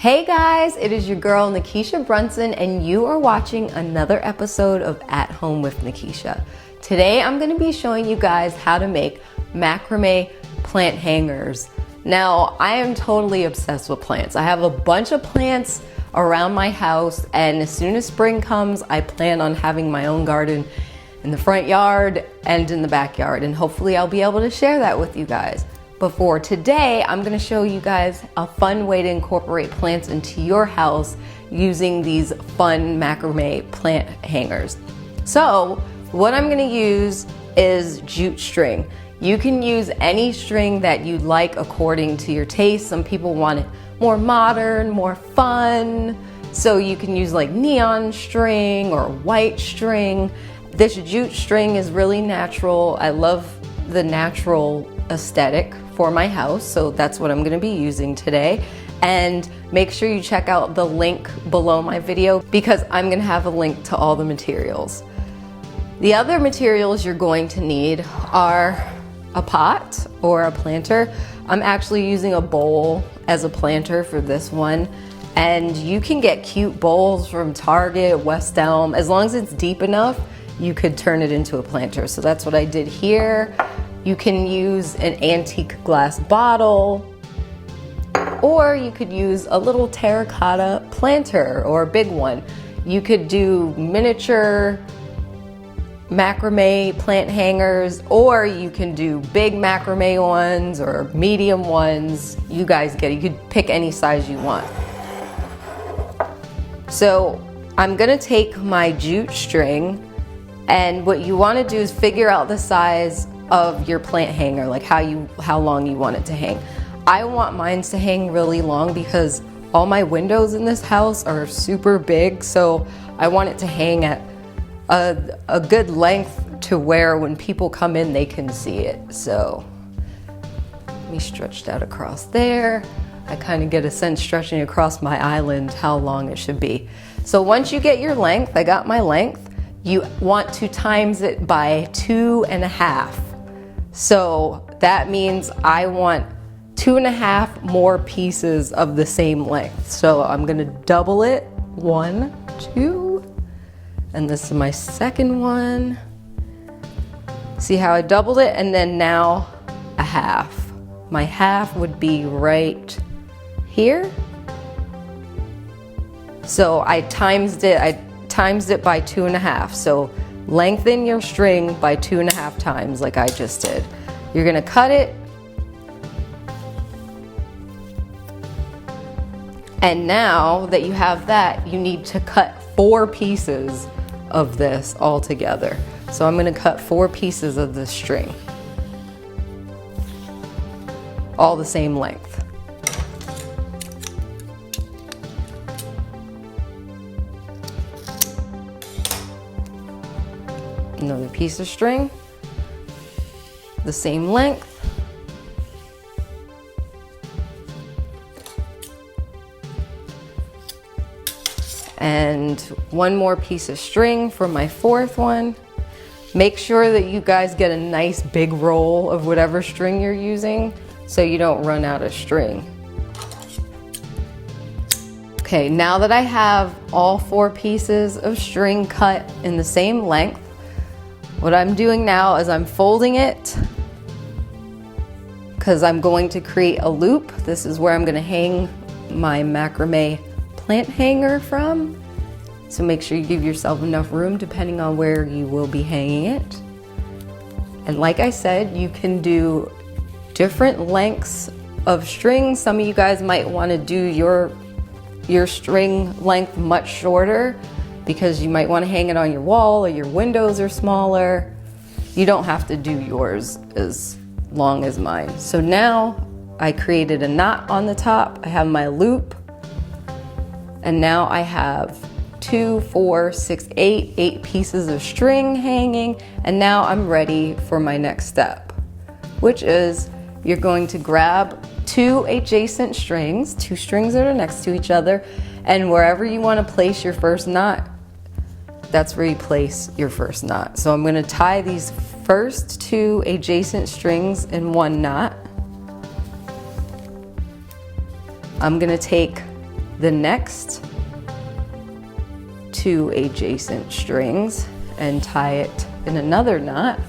Hey guys, it is your girl Nikisha Brunson and you are watching another episode of At Home with Nikisha. Today I'm going to be showing you guys how to make macrame plant hangers. Now I am totally obsessed with plants. I have a bunch of plants around my house, and as soon as spring comes I plan on having my own garden in the front yard and in the backyard, and hopefully I'll be able to share that with you guys. But for today, I'm gonna show you guys a fun way to incorporate plants into your house using these fun macrame plant hangers. So what I'm gonna use is jute string. You can use any string that you like according to your taste. Some people want it more modern, more fun. So you can use like neon string or white string. This jute string is really natural. I love the natural aesthetic for my house, so that's what I'm going to be using today. And make sure you check out the link below my video because I'm going to have a link to all the materials. The other materials you're going to need are a pot or a planter. I'm actually using a bowl as a planter for this one, and you can get cute bowls from Target, West Elm. As long as it's deep enough, you could turn it into a planter. So that's what I did here. You can use an antique glass bottle, or you could use a little terracotta planter or a big one. You could do miniature macrame plant hangers, or you can do big macrame ones or medium ones. You guys get it. You could pick any size you want. So I'm gonna take my jute string, and what you want to do is figure out the size of your plant hanger, like how long you want it to hang. I want mine to hang really long because all my windows in this house are super big, so I want it to hang at a good length to where when people come in they can see it. So let me stretch that across there. I kind of get a sense stretching across my island how long it should be. So once you get your length, I got my length, you want to times it by 2.5. So that means I want 2.5 more pieces of the same length. So I'm gonna double it, 1, 2, and this is my second one. See how I doubled it? And then now a half. My half would be right here. So I times it by 2.5. So lengthen your string by 2.5 times like I just did. You're gonna cut it. And now that you have that, you need to cut 4 pieces of this all together. So I'm gonna cut 4 pieces of this string, all the same length. Another piece of string, the same length. And one more piece of string for my 4th one. Make sure that you guys get a nice big roll of whatever string you're using so you don't run out of string. Okay, now that I have all 4 pieces of string cut in the same length, what I'm doing now is I'm folding it because I'm going to create a loop. This is where I'm going to hang my macrame plant hanger from. So make sure you give yourself enough room depending on where you will be hanging it. And like I said, you can do different lengths of string. Some of you guys might want to do your string length much shorter because you might want to hang it on your wall or your windows are smaller. You don't have to do yours as long as mine. So now I created a knot on the top. I have my loop, and now I have 2, 4, 6, 8 pieces of string hanging, and now I'm ready for my next step, which is you're going to grab 2 adjacent strings, 2 strings that are next to each other, and wherever you want to place your first knot, that's where you place your first knot. So I'm going to tie these first 2 adjacent strings in one knot. I'm going to take the next 2 adjacent strings and tie it in another knot.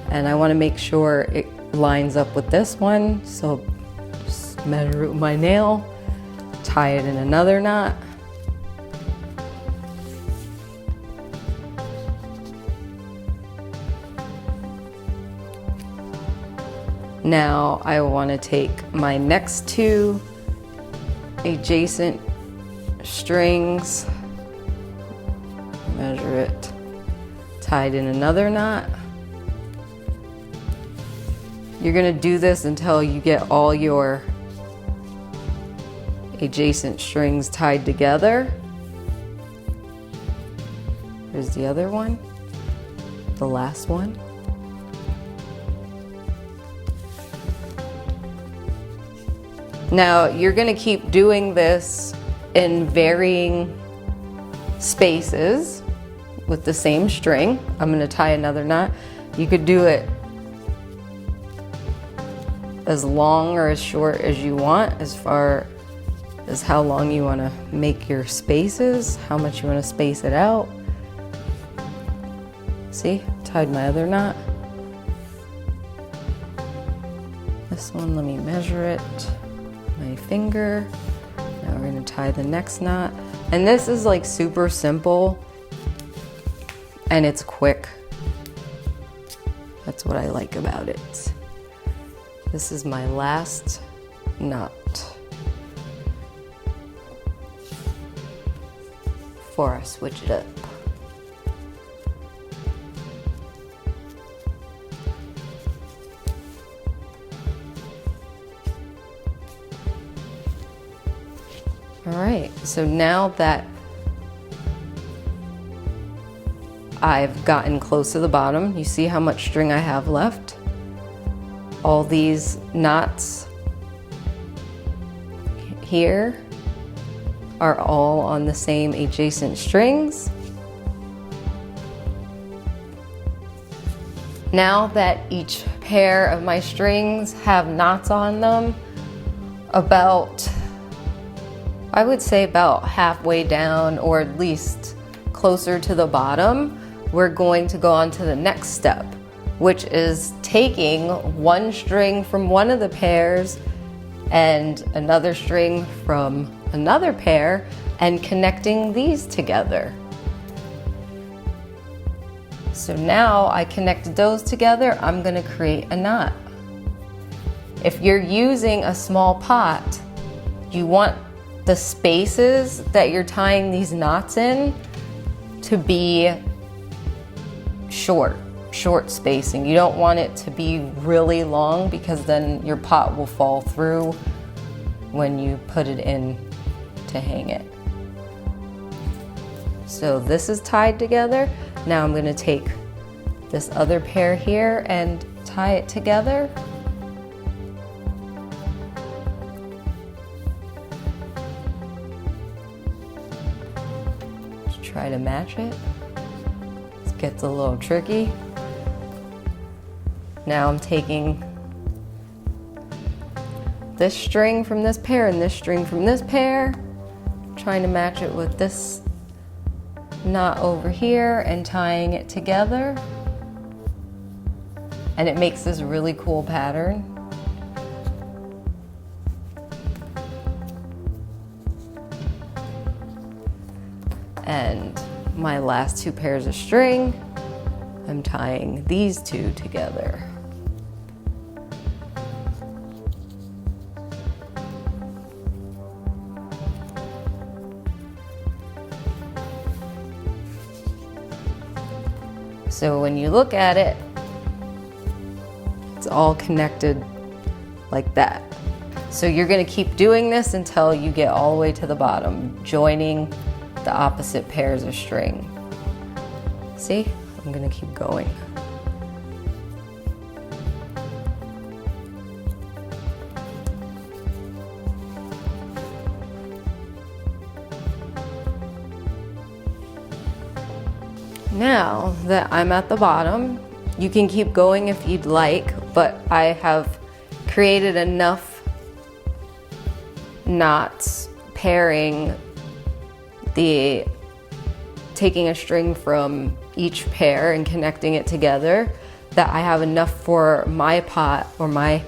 And I want to make sure it lines up with this one, so just measure it with my nail, tie it in another knot. Now I want to take my next 2 adjacent strings, measure it, tie it in another knot. You're going to do this until you get all your adjacent strings tied together. Here's the other one, the last one. Now you're going to keep doing this in varying spaces with the same string. I'm going to tie another knot. You could do it as long or as short as you want, as far as how long you want to make your spaces, how much you want to space it out. See, tied my other knot. This one, let me measure it. My finger. Now we're going to tie the next knot. And this is like super simple and it's quick. That's what I like about it. This is my last knot before I switch it up. All right, so now that I've gotten close to the bottom, you see how much string I have left? All these knots here are all on the same adjacent strings. Now that each pair of my strings have knots on them, I would say about halfway down, or at least closer to the bottom, we're going to go on to the next step, which is taking one string from one of the pairs and another string from another pair and connecting these together. So now I connected those together, I'm going to create a knot. If you're using a small pot, you want the spaces that you're tying these knots in to be short spacing. You don't want it to be really long because then your pot will fall through when you put it in to hang it. So this is tied together. Now I'm going to take this other pair here and tie it together. Try to match it. This gets a little tricky. Now I'm taking this string from this pair and this string from this pair, trying to match it with this knot over here and tying it together. And it makes this really cool pattern. And my last 2 pairs of string, I'm tying these 2 together. So when you look at it, it's all connected like that. So you're going to keep doing this until you get all the way to the bottom, joining the opposite pairs of string. See? I'm going to keep going. Now that I'm at the bottom, you can keep going if you'd like, but I have created enough knots pairing taking a string from each pair and connecting it together, that I have enough for my pot or my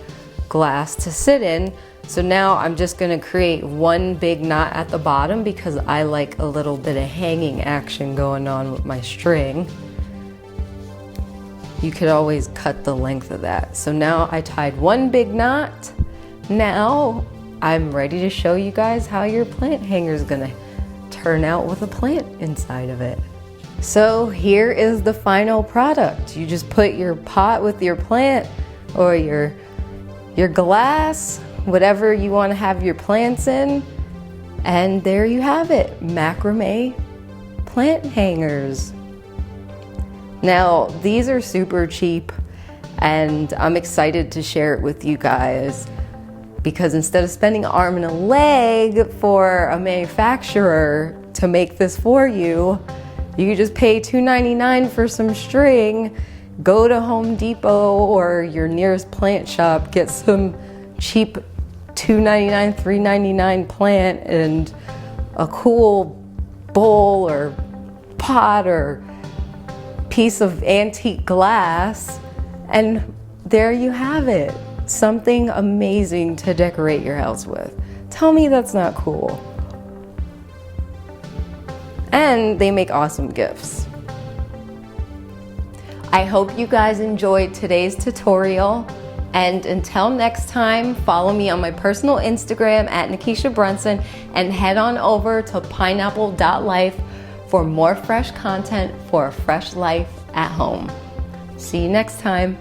glass to sit in. So now I'm just gonna create one big knot at the bottom because I like a little bit of hanging action going on with my string. You could always cut the length of that. So now I tied one big knot. Now I'm ready to show you guys how your plant hanger is gonna turn out with a plant inside of it. So here is the final product. You just put your pot with your plant or your glass, whatever you want to have your plants in, and there you have it, macrame plant hangers. Now these are super cheap and I'm excited to share it with you guys, because instead of spending an arm and a leg for a manufacturer to make this for you, you can just pay $2.99 for some string, go to Home Depot or your nearest plant shop, get some cheap $2.99, $3.99 plant and a cool bowl or pot or piece of antique glass, and there you have it. Something amazing to decorate your house with. Tell me that's not cool. And they make awesome gifts. I hope you guys enjoyed today's tutorial, and until next time, follow me on my personal Instagram at Nikisha Brunson and head on over to pineapple.life for more fresh content for a fresh life at home. See you next time.